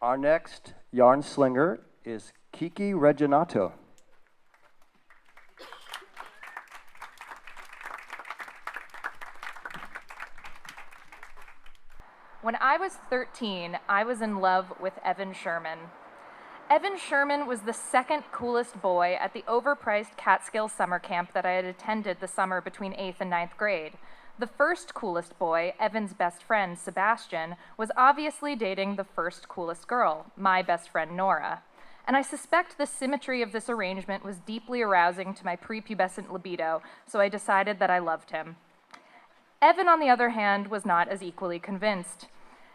Our next yarn slinger is Kiki Reginato. When I was 13, I was in love with Evan Sherman. Evan Sherman was the second coolest boy at the overpriced Catskill summer camp that I had attended the summer between 8th and ninth grade. The first coolest boy, Evan's best friend, Sebastian, was obviously dating the first coolest girl, my best friend, Nora. And I suspect the symmetry of this arrangement was deeply arousing to my prepubescent libido, so I decided that I loved him. Evan, on the other hand, was not as equally convinced.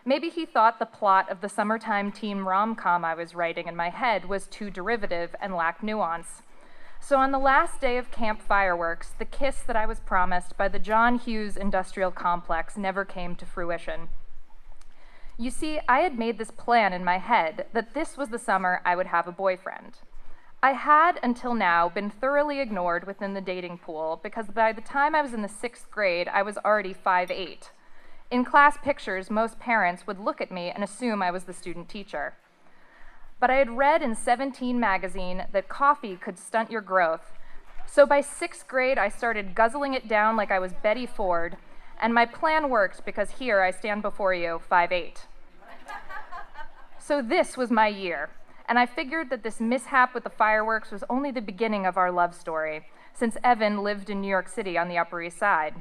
Maybe he thought the plot of the summertime teen rom-com I was writing in my head was too derivative and lacked nuance. So on the last day of camp fireworks, the kiss that I was promised by the John Hughes Industrial Complex never came to fruition. You see, I had made this plan in my head that this was the summer I would have a boyfriend. I had, until now, been thoroughly ignored within the dating pool because by the time I was in the 6th grade, I was already 5'8". In class pictures, most parents would look at me and assume I was the student teacher. But I had read in 17 magazine that coffee could stunt your growth. So by 6th grade, I started guzzling it down like I was Betty Ford, and my plan worked because here I stand before you, 5'8". So this was my year. And I figured that this mishap with the fireworks was only the beginning of our love story, since Evan lived in New York City on the Upper East Side.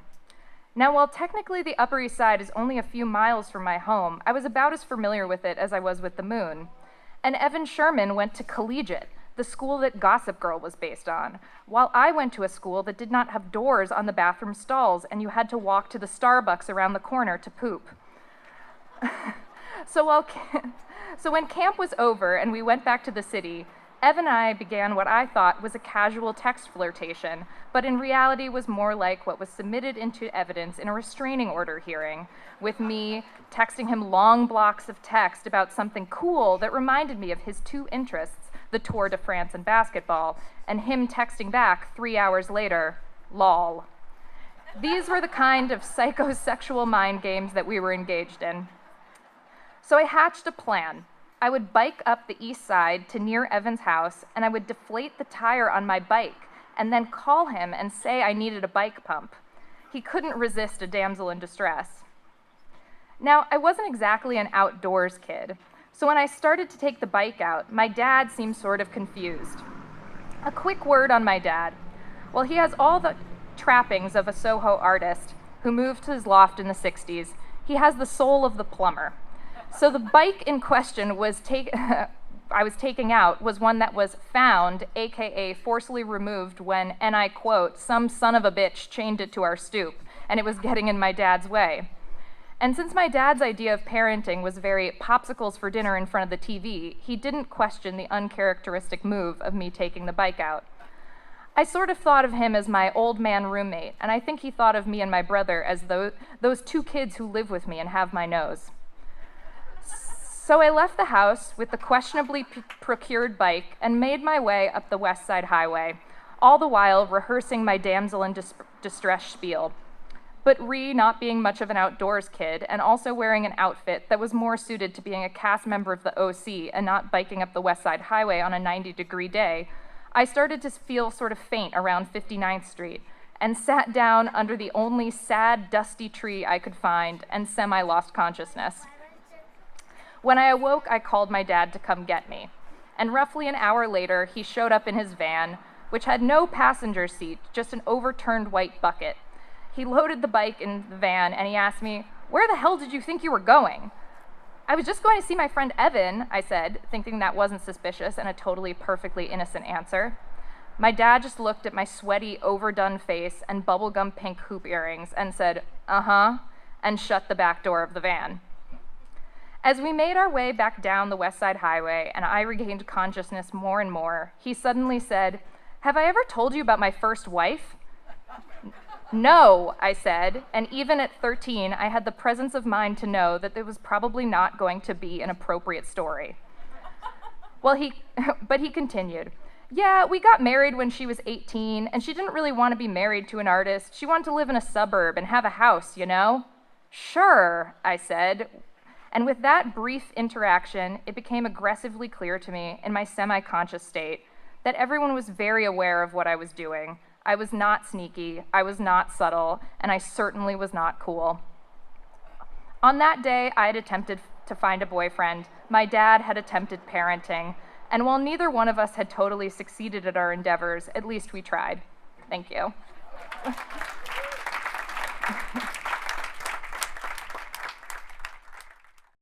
Now, while technically the Upper East Side is only a few miles from my home, I was about as familiar with it as I was with the moon. And Evan Sherman went to Collegiate, the school that Gossip Girl was based on, while I went to a school that did not have doors on the bathroom stalls and you had to walk to the Starbucks around the corner to poop. So when camp was over and we went back to the city, Ev and I began what I thought was a casual text flirtation, but in reality was more like what was submitted into evidence in a restraining order hearing, with me texting him long blocks of text about something cool that reminded me of his two interests, the Tour de France and basketball, and him texting back 3 hours later, lol. These were the kind of psychosexual mind games that we were engaged in. So I hatched a plan. I would bike up the east side to near Evan's house, and I would deflate the tire on my bike and then call him and say I needed a bike pump. He couldn't resist a damsel in distress. Now, I wasn't exactly an outdoors kid, so when I started to take the bike out, my dad seemed sort of confused. A quick word on my dad. Well, he has all the trappings of a Soho artist who moved to his loft in the 60s. He has the soul of the plumber. So the bike in question I was taking out was one that was found, aka forcibly removed when, and I quote, some son of a bitch chained it to our stoop, and it was getting in my dad's way. And since my dad's idea of parenting was very popsicles for dinner in front of the TV, he didn't question the uncharacteristic move of me taking the bike out. I sort of thought of him as my old man roommate, and I think he thought of me and my brother as those two kids who live with me and have my nose. So I left the house with the questionably procured bike and made my way up the West Side Highway, all the while rehearsing my damsel in distress spiel. But not being much of an outdoors kid and also wearing an outfit that was more suited to being a cast member of the OC and not biking up the West Side Highway on a 90-degree day, I started to feel sort of faint around 59th Street and sat down under the only sad, dusty tree I could find and semi-lost consciousness. When I awoke, I called my dad to come get me. And roughly an hour later, he showed up in his van, which had no passenger seat, just an overturned white bucket. He loaded the bike in the van, and he asked me, "Where the hell did you think you were going?" "I was just going to see my friend Evan," I said, thinking that wasn't suspicious and a totally perfectly innocent answer. My dad just looked at my sweaty, overdone face and bubblegum pink hoop earrings and said, "Uh-huh," and shut the back door of the van. As we made our way back down the West Side Highway and I regained consciousness more and more, he suddenly said, "Have I ever told you about my first wife?" "No," I said, and even at 13, I had the presence of mind to know that it was probably not going to be an appropriate story. But he continued, "Yeah, we got married when she was 18, and she didn't really want to be married to an artist. She wanted to live in a suburb and have a house, you know?" "Sure," I said. And with that brief interaction, it became aggressively clear to me in my semi-conscious state that everyone was very aware of what I was doing. I was not sneaky, I was not subtle, and I certainly was not cool. On that day, I had attempted to find a boyfriend. My dad had attempted parenting. And while neither one of us had totally succeeded at our endeavors, at least we tried. Thank you.